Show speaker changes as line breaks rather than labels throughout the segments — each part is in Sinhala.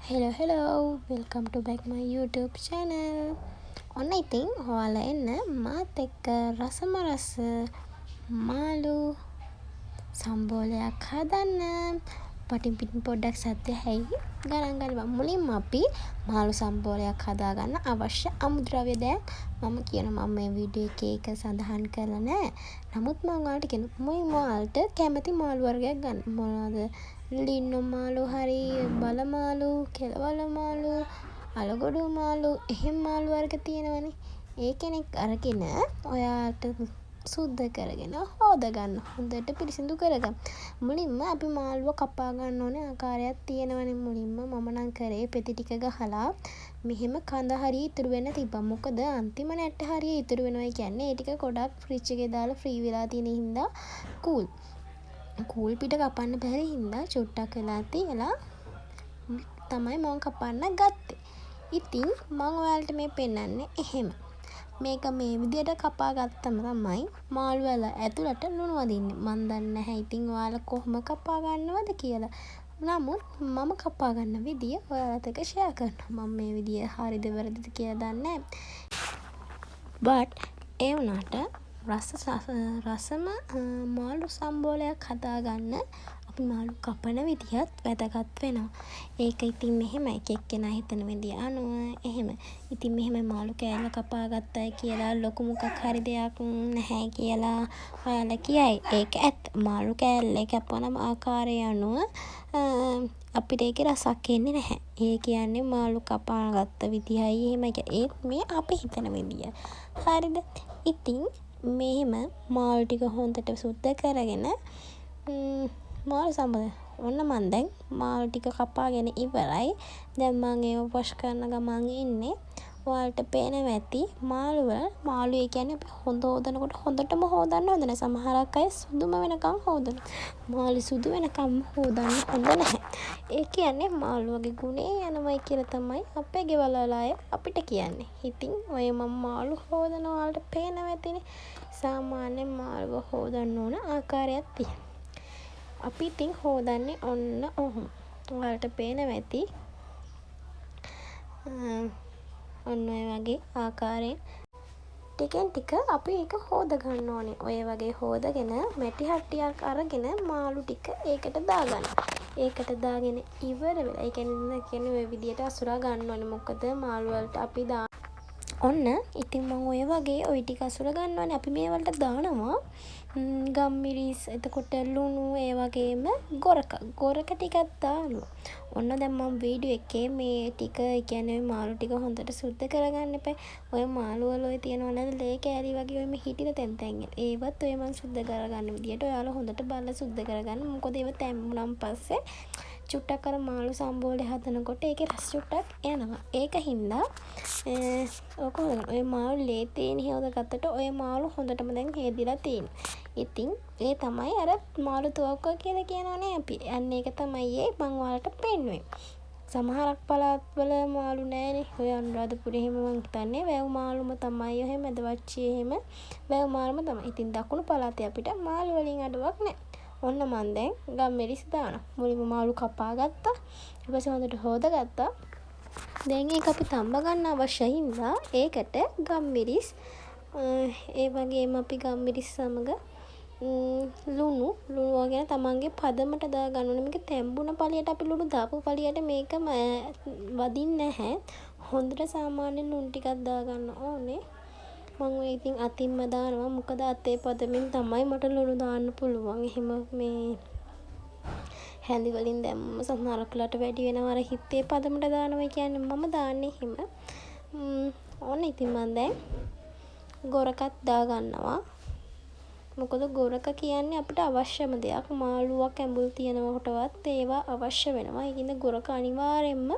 hello, welcome to back my YouTube channel. ඔන්න ඉතින් ඔයාලා එන්න මාත් එක්ක රස මාළු සම්බෝලයක් හදන්න. පටින් පිටින් පොඩ්ඩක් සද්ද හැයි ගණන් ගන්න. මුලින්ම අපි මාළු සම්බෝලයක් හදාගන්න අවශ්‍ය අමුද්‍රව්‍ය දැන් මම කියනවා මම මේ වීඩියෝ එකේ එක සඳහන් කරලා නැහැ. නමුත් මම ඔයාලට කියනවා මුලින්ම ඔයාලට කැමති මාළු වර්ගයක් ගන්න. මොනවද? ලින්නු මාළු හරි, බල මාළු, කෙළවල මාළු, අලගොඩු මාළු, එහෙම මාළු වර්ග තියෙනවනේ. ඒ කෙනෙක් අරගෙන ඔයාලට සුද්ධ කරගෙන හොද ගන්න. හොඳට පිරිසිදු කරගන්න. මුලින්ම අපි මාළුව කපා ගන්න ඕනේ ආකාරයක් තියෙනවනේ. මුලින්ම මම නම් කරේ පෙති ටික ගහලා මෙහෙම කඳ හරිය ඉතුරු වෙන්න තිබ්බා. මොකද අන්තිම නැට්ට හරිය ඉතුරු වෙනවා කියන්නේ ඒ ටික ගොඩක් ෆ්‍රිජ් එකේ දාලා ෆ්‍රී වෙලා තියෙන හින්දා කූල් පිට කපන්න බැරි හින්දා චුට්ටක් වෙලා තියලා තමයි මම කපන්න ගත්තේ. ඉතින් මම ඔයාලට මේ පෙන්නන්නේ එහෙම. මේක මේ විදියට කපා ගත්තම තමයි මාළු වල ඇතුළට ලුණු වදින්නේ. මන් දන්නේ නැහැ ඉතින් ඔයාලා කොහොම කපා ගන්නවද කියලා. නමුත් මම කපා ගන්න විදිය ඔයාලට එක ෂෙයා කරනවා. මම මේ විදිය හරිද වැරදිද කියලා දන්නේ නැහැ. but ඒ වුණාට රසම මාළු සම්බෝලයක් හදාගන්න අපි මාළු කපන විදිහත් වැදගත් වෙනවා. ඒක ඉතින් මෙහෙම එක එක්කෙනා හිතන විදිය අනුව එහෙම. ඉතින් මෙහෙම මාළු කෑල්ල කපා ගත්තයි කියලා ලොකු මොකක් හරි දෙයක් නැහැ කියලා ඔයාලා කියයි. ඒක ඇත්ත. මාළු කෑල්ල කැපවන ආකාරය අනුව අපිට ඒකේ රසක් එන්නේ නැහැ. ඒ කියන්නේ මාළු කපා ගත්ත විදිහයි එහෙම ඒත් මේ අපි හිතන විදිය. හරිද? ඉතින් මෙහෙම මාළු ටික හොඳට සුද්ධ කරගෙන මාළු සම්බෝල ඔන්න මන් දැන් මාළු ටික කපාගෙන ඉවරයි. දැන් මම ඒව වොෂ් කරන ගමන් ඉන්නේ. ඔයාලට පේනවා ඇති මාළු ඒ කියන්නේ අපි හොදනකොට හොඳටම හොදන්න හොඳ නැහැ. සමහරක් අය සුදුම වෙනකම් හොදනවා. මාළු සුදු වෙනකම් හොදන්න හොඳ නැහැ. ඒ කියන්නේ මාළුවගේ ගුණේ යනවයි කියලා තමයි අපේ ගෙවල් වල අය අපිට කියන්නේ. ඉතින් ඔය මම මාළු හොදන ඔයාලට පේනවා ඇතිනේ. සාමාන්‍ය මාළුව හොදන්න ඕන ආකාරයක් තියෙනවා. අපි ඉතින් හොදන්නේ ඔන්න ඔහොම. ඔයාලට පේනවා ඇති. ඔන්න ඔය වගේ ආකාරයෙන් ටිකෙන් ටික අපි ඒක හොද ගන්න ඕනේ. ඔය වගේ හොදගෙන මැටි හට්ටියක් අරගෙන මාළු ටික ඒකට දාගන්න. ඒකට දාගෙන ඉවර වෙලා ඒ කියන්නේ ඔය විදියට අසුරා ගන්න ඕනේ. මොකද මාළු වලට අපි ඔන්න ඉතින් මම ඔය වගේ ওই ටික අසුර ගන්නවානේ. අපි මේ වලට දානවා ගම්මිරිස්, එතකොට ලුණු, ඒ වගේම ගොරක ටිකක් දානවා. ඔන්න දැන් මම වීඩියෝ එකේ මේ ටික කියන්නේ මාළු ටික හොඳට සුද්ධ කරගන්න එපා. ඔය මාළු වල ඔය තියෙනවා නේද ලේ කෑලි වගේ ඔය මේ හිටින තැන් ඒවත් ඔය මම සුද්ධ කරගන්න විදියට ඔයාලා හොඳට බලලා සුද්ධ කරගන්න. මොකද ඒව තැම්බුනන් පස්සේ චුට්ටක් අර මාළු සම්බෝලේ හදනකොට ඒකේ රස චුට්ටක් එනවා. ඒක හින්දා ඔය මාළු ලේ තේනි හොදගත්තට ඔය මාළු හොඳටම දැන් හේදිලා තියෙනවා. ඉතින් ඒ තමයි අර මාළු තුවක්කුව කියලා කියනවනේ අපි. අන්න ඒක තමයි මම ඔයාලට පෙන්නුවේ. සමහරක් පළාත්වල මාළු නැහැනේ. ඔය අනුරාධපුරේ එහෙම මං හිතන්නේ වැව් මාළුම තමයි. එහෙම මැදවච්චි එහෙම වැව් මාළුම තමයි. ඉතින් දකුණු පළාතේ අපිට මාළු වලින් අඩුවක් නැහැ. ඔන්න මන් දැන් ගම්මිරිස් දානවා. මුලින්ම මාළු කපා ගත්තා. ඊට පස්සේ හොඳට හොදගත්තා. දැන් ඒක අපි තඹ ගන්න අවශ්‍ය හින්දා ඒකට ගම්මිරිස් ඒ වගේම අපි ගම්මිරිස් සමග ලුණු වගේ තමන්ගේ පදමට දා ගන්න ඕනේ. මේක තැම්බුන පළියට අපි ලුණු දාපු පළියට මේක වදින්නේ නැහැ. හොඳට සාමාන්‍ය ලුණු ටිකක් දා ගන්න ඕනේ. මම ඉතින් අතින්ම දානවා. මොකද අතේ පදමින් තමයි මට ලුණු දාන්න පුළුවන්. එහෙම මේ හැඳි වලින් දැම්මම සමහරක්ලට වැඩි වෙනවා. අර හිතේ පදමට දානවා කියන්නේ මම දාන්නේ එහෙම. ඕන ඉතින් මම දැන් ගොරකත් දා ගන්නවා. මොකද ගොරක කියන්නේ අපිට අවශ්‍යම දෙයක්. මාළුවක් ඇඹුල් තියනකොටවත් ඒවා අවශ්‍ය වෙනවා. ඒකින්ද ගොරක අනිවාර්යෙන්ම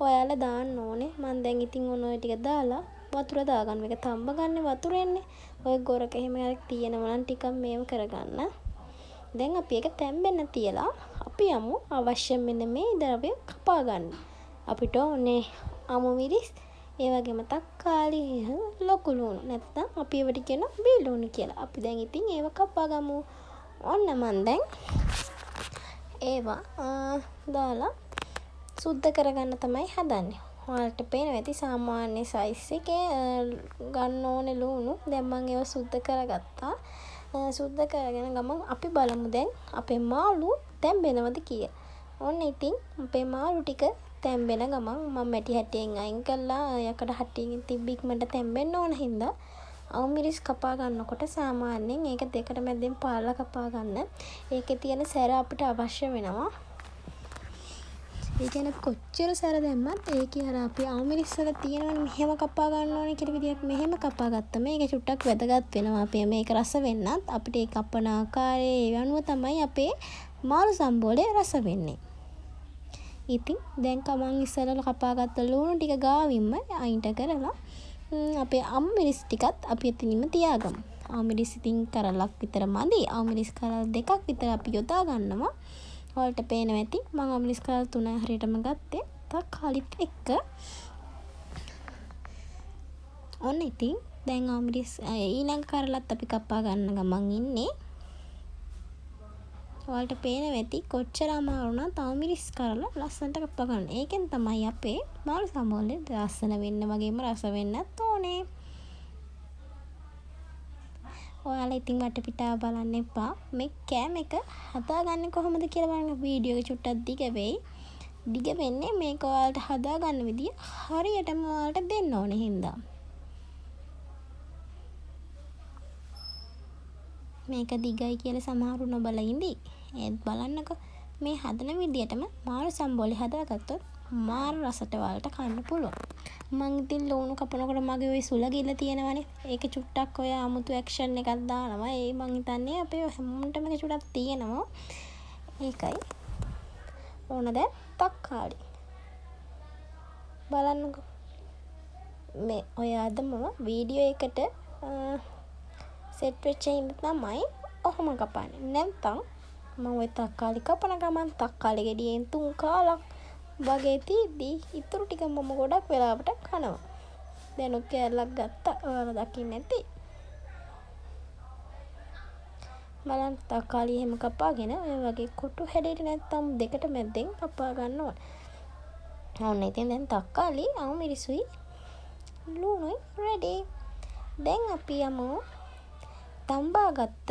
ඔයාලා දාන්න ඕනේ. මම දැන් ඉතින් ඔය ටික දාලා වතුර දාගන්න. මේක තඹ ගන්න වතුරෙන්නේ. ඔය ගොරක එහෙම තියෙනවා නම් ටිකක් මේව කරගන්න. දැන් අපි ඒක තැම්බෙන්න තියලා අපි යමු අවශ්‍ය මෙන්න මේ ද්‍රව්‍ය කපා ගන්න. අපිට ඕනේ අමු මිරිස්, ඒ වගේම තක්කාලි, ලොකු ලුණු. නැත්නම් අපි ඒවට කියන බී ලුණු කියලා. අපි දැන් ඉතින් ඒව කපා ගමු. ඔන්න මන් දැන් ඒවා දාලා සුද්ධ කරගන්න තමයි හදන්නේ. ඔයාලට පේනවා ඇති සාමාන්‍ය සයිස් එකේ ගන්න ඕනේ ලුණු. දැන් මම ඒව සුද්ධ කරගත්තා. සුද්ධ කරගෙන ගමන් අපි බලමු දැන් අපේ මාළු තැම්බෙනවද කියලා. ඔන්න ඉතින් අපේ මාළු ටික තැම්බෙන ගමන් මම මැටි හැටියෙන් අයින් කළා. යකඩ හැටියෙන් තිබ්බ ඉක්මනට තැම්බෙන්න ඕන හින්දා අවුමිරිස් කපා ගන්නකොට සාමාන්‍යයෙන් ඒක දෙකට මැද්දෙන් පාරලා කපා ගන්න. ඒකේ තියෙන සැර අපිට අවශ්‍ය වෙනවා. ඒ කියන්නේ කොච්චර සැර දැම්මත් ඒකේ අර අපි අවුමිරිස් වල තියෙනවනේ මෙහෙම කපා ගන්න ඕනේ කියලා විදියක් මෙහෙම කපා ගත්තම ඒක චුට්ටක් වැදගත් වෙනවා. අපේ මේක රස වෙන්නත් අපිට ඒ කපන ආකාරයේ ඒ අනුව තමයි අපේ මාළු සම්බෝලේ රස වෙන්නේ. ඉතින් දැන් කමන් ඉස්සරල කපාගත්ත ලුණු ටික ගාවින්ම අයින්ට කරලා අපේ අවුමිරිස් ටිකත් අපි එතනින්ම තියාගමු. අවුමිරිස් ඉතින් කරලක් විතර මදි. අවුමිරිස් කරල් දෙකක් විතර අපි යොදා ගන්නවා. ඔයාලට පේනවා ඇති මම අවුමිරිස් කරල් 3 හරියටම ගත්තේ. තක්කාලිත් එක්ක. ඔන්න ඉතින් දැන් අවුමිරිස් ඊළඟ කරලත් අපි කපා ගන්න ගමන් ඉන්නේ. ඔයාලට පේනවා ඇති කොච්චර අමාරු වුණත් අවුමිරිස් කරලා ලස්සනට කපා ගන්න. ඒකෙන් තමයි අපේ මාළු සම්බෝලේ ලස්සන වෙන්න වගේම රස වෙන්නත් ඕනේ. ඔයාලා ඉතින් වටපිටාව බලන්න එපා. මේ කෑම එක හදාගන්නේ කොහොමද කියලා බලන්න. වීඩියෝ එක චුට්ටක් දිග වෙයි. දිග වෙන්නේ මේක ඔයාලට හදාගන්න විදිය හරියටම ඔයාලට දෙන්න ඕනේ හින්දා. මේක දිගයි කියලා සමහරු නොබල ඉඳි. ඒත් බලන්නකෝ මේ හදන විදියටම මාළු සම්බෝලේ හදාගත්තොත් මාර රසට ඔයාලට කන්න පුළුවන්. මං ඉතින් ලුණු කපනකොට මගේ ওই සුල ගිල්ල තියෙනවනේ. ඒක චුට්ටක් ඔය 아무තු ඇක්ෂන් එකක් දානවා. ඒ මං හිතන්නේ අපේ හැමෝටම ඒක චුට්ටක් තියෙනවා. ඒකයි. ඕන දැන් තක්කාලි. බලන්නකෝ. මේ ඔය අද මම වීඩියෝ එකට සෙට් වෙච්ච හින්දා තමයි ඔහොම කපන්නේ. නැත්නම් මම ওই තක්කාලි කපන ගමන් තක්කාලි ගෙඩියෙන් 3 කාලක් වගේ තියදී ඉතුරු ටික මම ගොඩක් වෙලාවට කනවා. දැන් ඔය කෑල්ලක් ගත්තා. ඔයාලා දකින්න ඇති. බලන්න තක්කාලි එහෙම කපාගෙන ඔය වගේ කොටු හැඩයට නැත්තම් දෙකට මැද්දෙන් කපා ගන්න ඕන. ඔන්න ඉතින් දැන් තක්කාලි අවුමිරිසුයි ලුණුයි රෙඩි. දැන් අපි යමු තම්බාගත්ත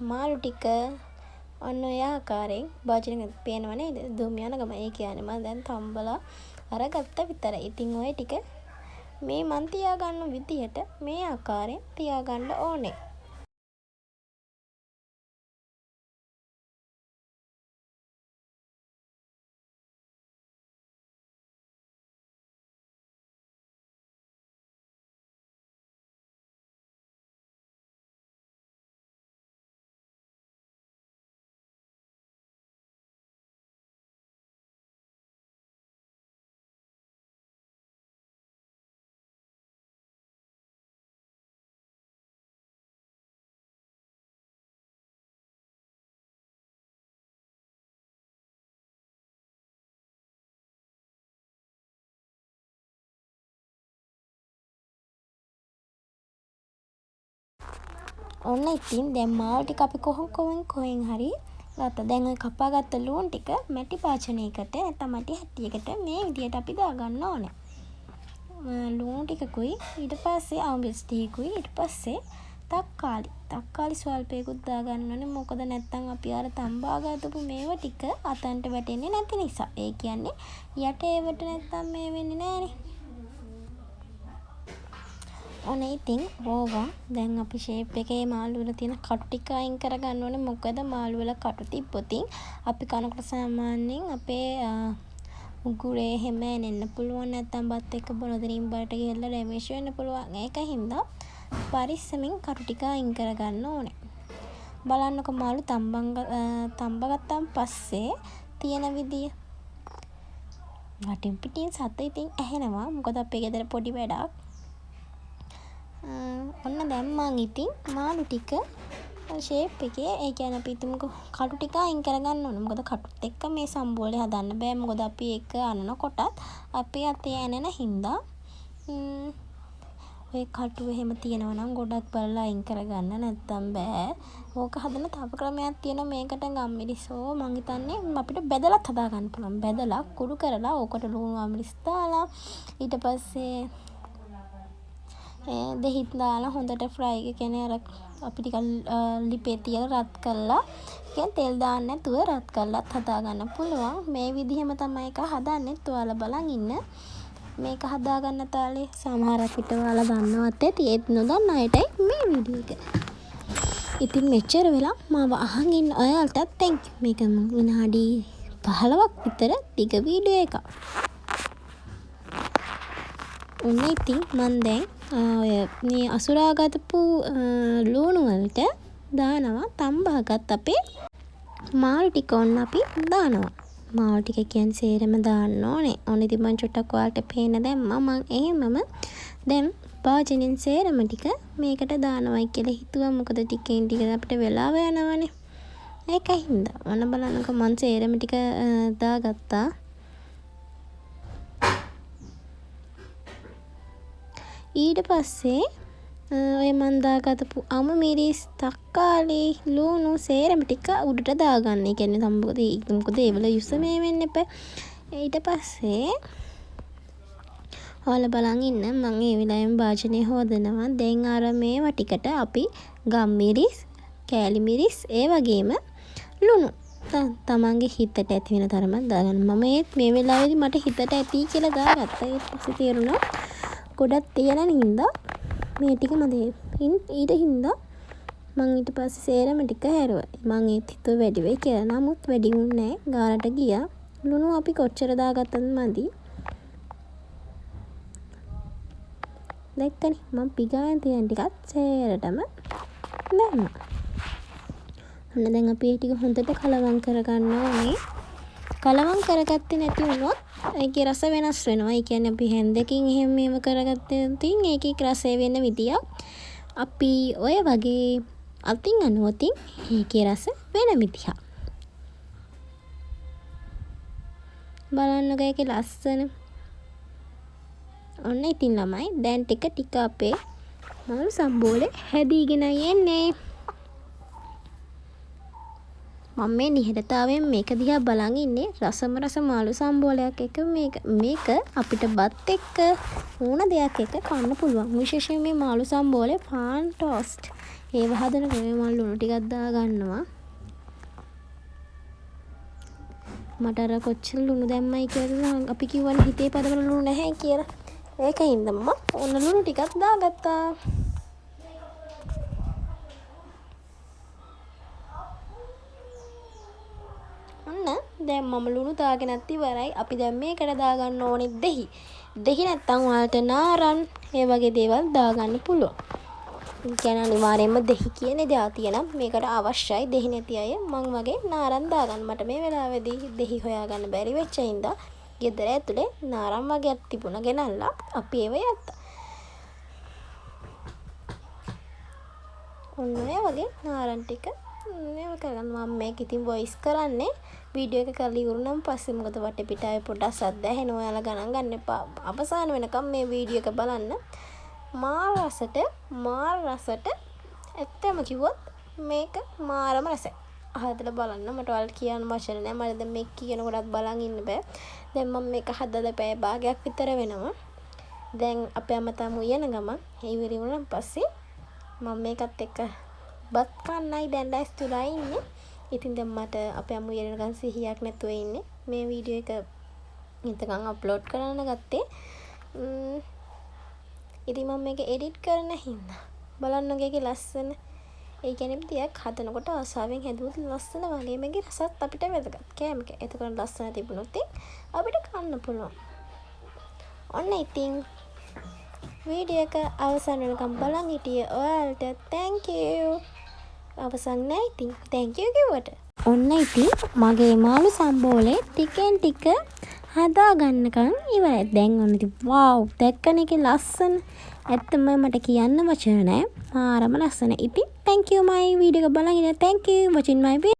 මාළු ටික ඔන්න ඔය ආකාරයෙන් භාජනයක පේනව නේද? දුම් යන ගම. ඒ කියන්නේ මම දැන් තම්බලා අරගත්ත විතරයි. ඉතින් ඔය ටික මේ මන් තියාගන්න විදිහට මේ ආකාරයෙන් තියාගන්න ඕනේ. ඔන්න ඉතින් දැන් මාළු ටික අපි කොහෙන් හරි ගත්තා. දැන් ඔය කපාගත්ත ලුණු ටික මැටි පාචනයකට නැත්නම් මැටි හැටියකට මේ විදියට අපි දාගන්න ඕනේ. ලුණු ටිකකුයි ඊට පස්සේ අවුමිරිස් ටිකකුයි ඊට පස්සේ තක්කාලි ස්වල්පයකුත් දාගන්න ඕනේ. මොකද නැත්නම් අපි අර තම්බාගත්තු මේව ටික අතන්ට වැටෙන්නේ නැති නිසා. ඒ කියන්නේ යට ඒවට නැත්නම් මේ වෙන්නේ නැහනේ. ඔන්න ඉතින් ඕවා දැන් අපි ෂේප් එකේ මාළු වල තියෙන කටු ටික අයින් කරගන්න ඕනේ. මොකද මාළු වල කටු තිබ්බොතින් අපි කනකොට සාමාන්‍යයෙන් අපේ උගුරේ හැම එන්න පුළුවන්. නැත්නම් බත් එක්ක බොනදරින් බඩට ගිහලා ඩැමේජ් වෙන්න පුළුවන්. ඒකින්ද පරිස්සමින් කටු ටික අයින් කරගන්න ඕනේ. බලන්නකො මාළු තම්බගත්තාන් පස්සේ තියෙන විදිය. වටින් පිටින් සත ඉතින් ඇහෙනවා. මොකද අපේ ගෙදර පොඩි වැඩක්. ඔන්න දැන් මං ඉතින් මාළු ටික ෂේප් එකේ ඒ කියන්නේ අපි හිතමුකෝ කටු ටික අයින් කරගන්න ඕන. මොකද කටුත් එක්ක මේ සම්බෝලේ හදන්න බෑ. මොකද අපි ඒක අනනකොටත් අපේ අතේ ඇනෙන හින්දා ඔය කටුව එහෙම තියෙනවා නම් ගොඩක් බලලා අයින් කරගන්න නැත්තම් බෑ. ඕක හදන තව ක්‍රමයක් තියෙනවා මේකට ගම්මිරිස්. මං හිතන්නේ අපිට බෙදලත් හදා ගන්න පුළුවන්. බෙදලා කුඩු කරලා ඕකට ලුණු අමිරිස් දාලා ඊට පස්සේ දෙහිත් දාලා හොඳට ෆ්‍රයි කියන්නේ අර අපි ටිකක් ලිපේ තියලා රත් කරලා කියන්නේ තෙල් දාන්න නැතුව රත් කරලත් හදා ගන්න පුළුවන්. මේ විදිහම තමයි එක හදන්නේ. ඔයාලා බලන් ඉන්න. මේක හදා ගන්න තාලේ සමහරක් විට ඔයාලා දන්නවත් ඇති. ඒත් නොදන්න අයටයි මේ වීඩියෝ එක. ඉතින් මෙච්චර වෙලා මාව අහන් ඉන්න ඔයාලටත් thank you. මේක විනාඩි 15ක් විතර දිග වීඩියෝ එකක්. ඔන්න ඉතින් මන් දැන් මේ අසුරාගතපු ලුණු වලට දානවා තම්බාගත් අපේ මාළු ටික ඔන්න අපි දානවා. මාළු ටික කියන්නේ සේරම දාන්න ඕනේ. ඔන්න ඉතින් මං චුට්ටක් ඔයාලට පේන්න දැම්මා. මං එහෙමම දැන් භාජනෙන් සේරම ටික මේකට දානවයි කියලා හිතුවා. මොකද ටිකෙන් ටික අපිට වෙලාව යනවනේ. ඒකයි හින්දා. ඔන්න බලන්නකෝ මං සේරම ටික දාගත්තා. ඊට පස්සේ ඔය මන් දාගත්තු අමු මිරිස් තක්කාලි ලුණු සේරම ටික උඩට දාගන්න. ඒ කියන්නේ මොකද ඒවල යුස මේ වෙන්න එපා. ඊට පස්සේ ඔයාලා බලන් ඉන්න මම ඒ වෙලාවෙම භාජනය හොදනවා. දැන් අර මේවා ටිකට අපි ගම්මිරිස්, කෑලි මිරිස්, ඒ වගේම ලුණු තමන්ගේ හිතට ඇති වෙන තරමක් දාගන්න. මම මේ වෙලාවේදී මට හිතට ඇති කියලා දාගත්තා. ඊට පස්සේ තේරුණා ගොඩක් තියෙන හින්දා මේ ටික මදි. ඊට හින්දා මං ඊට පස්සේ සේරම ටික හැරුවා. මං ඒත් හිතුව වැඩි වෙයි කියලා. නමුත් වැඩි වුණේ නැහැ. ගානට ගියා. ලුණු අපි කොච්චර දාගත්තද මදි. දැක්කනේ මං පිගාන තියෙන ටිකත් සේරටම දැම්මා. ඔන්න දැන් අපි මේ ටික හොඳට කලවම් කරගන්න ඕනේ. කලවම් කරගත්තේ නැති වුණොත් ඒකේ රස වෙනස් වෙනවා. ඒ කියන්නේ අපි හැන්දකින් එහෙම මේව කරගත්තොත් ඒකේ රසය වෙන විදියක් අපි ඔය වගේ අතින් අනුවතින් ඒකේ රස වෙන විදියක්. බලන්නකෝ ඒකේ ලස්සන. ඔන්න ඉතින් ළමයි දැන් ටික අපේ මාළු සම්බෝලේ හැදීගෙන යන්නේ. මම මේ නිහඬතාවයෙන් මේක දිහා බලන් ඉන්නේ රසම රස මාළු සම්බෝලයක් එක මේක අපිට බත් එක්ක ඕන දෙයක් එක්ක කන්න පුළුවන්. විශේෂයෙන් මේ මාළු සම්බෝලේ පාන් ටෝස්ට් ඒව හදනකොට මේ මම ලුණු ටිකක් දා ගන්නවා. මට අර කොච්චර ලුණු දැම්මයි කියලා අපි කිව්වනේ හිතේ පදවල ලුණු නැහැ කියලා. ඒකින්ද මම ඕන ලුණු ටිකක් දාගත්තා. දැන් මම ලුණු දාගෙනත් ඉවරයි. අපි දැන් මේකට දාගන්න ඕනේ දෙහි. දෙහි නැත්තම් ඔයාලට නාරන් ඒ වගේ දේවල් දාගන්න පුළුවන්. ඒ කියන්නේ අනිවාර්යයෙන්ම දෙහි කියන જાතිය නම් මේකට අවශ්‍යයි. දෙහි නැති අය මං වගේ නාරන් දාගන්න. මට මේ වෙලාවේදී දෙහි හොයාගන්න බැරි වෙච්ච හින්දා ගෙදර ඇතුලේ නාරන් වගේක් තිබුණා ගෙනල්ලා අපි ඒව යත්තා. ඔන්න ඔය වගේ නාරන් ටික මේව කරගන්න. මම මේක ඉතින් වොයිස් කරන්නේ වීඩියෝ එක කරලා ඉවරුනම පස්සේ. මොකද වටේ පිටාවේ පොඩ්ඩක් සද්ද ඇහෙනවා. ඔයාලා ගණන් ගන්න එපා. අවසාන වෙනකම් මේ වීඩියෝ එක බලන්න. මාර රසට ඇත්තම කිව්වොත් මේක මාරම රසයි. හදලා බලන්න. මට ඔයාලට කියන්න වචන නැහැ. මට දැන් මේක කියනකොටත් බලන් ඉන්න බෑ. දැන් මම මේක හදලා පැය භාගයක් විතර වෙනවා. දැන් අපේ අම්මා උයන ගමන් ඉවර වුණාන් පස්සේ මම මේකත් එක්ක බත් කන්නයි දැන් ලෑස්තිලා ඉන්නේ. ඉතින් දැන් මට අපේ අම්මු යනකන් සිහියක් නැතුව ඉන්නේ. මේ වීඩියෝ එක ඉතකන් අප්ලෝඩ් කරන්න ගත්තේ. ඉතින් මම මේක එඩිට් කරන හින්දා බලන්නකෝ ඒකේ ලස්සන. ඒ කියන්නේ ටිකක් හදනකොට ආසාවෙන් හැදුවොත් ලස්සන වගේ මේකේ රසත් අපිට වැදගත්. කෑම එක. එතකොට ලස්සන තිබුණොත් අපිට කන්න පුළුවන්. ඔන්න ඉතින් වීඩියෝ එක අවසන් වෙනකම් බලන් හිටිය ඔයාලට thank you. අවසන් නැහැ ඉතින් thank you කිව්වට. ඔන්න ඉතින් මගේ මාළු සම්බෝලේ ටිකෙන් ටික හදා ගන්නකම් ඉවරයි. දැන් ඔන්න ඉතින් wow දැක්කනේ ඒකේ ලස්සන. ඇත්තම මට කියන්න වචන නැහැ. මාරම ලස්සන. ඉතින් thank you my වීඩියෝ එක බලන් ඉන්න. thank you watching my video.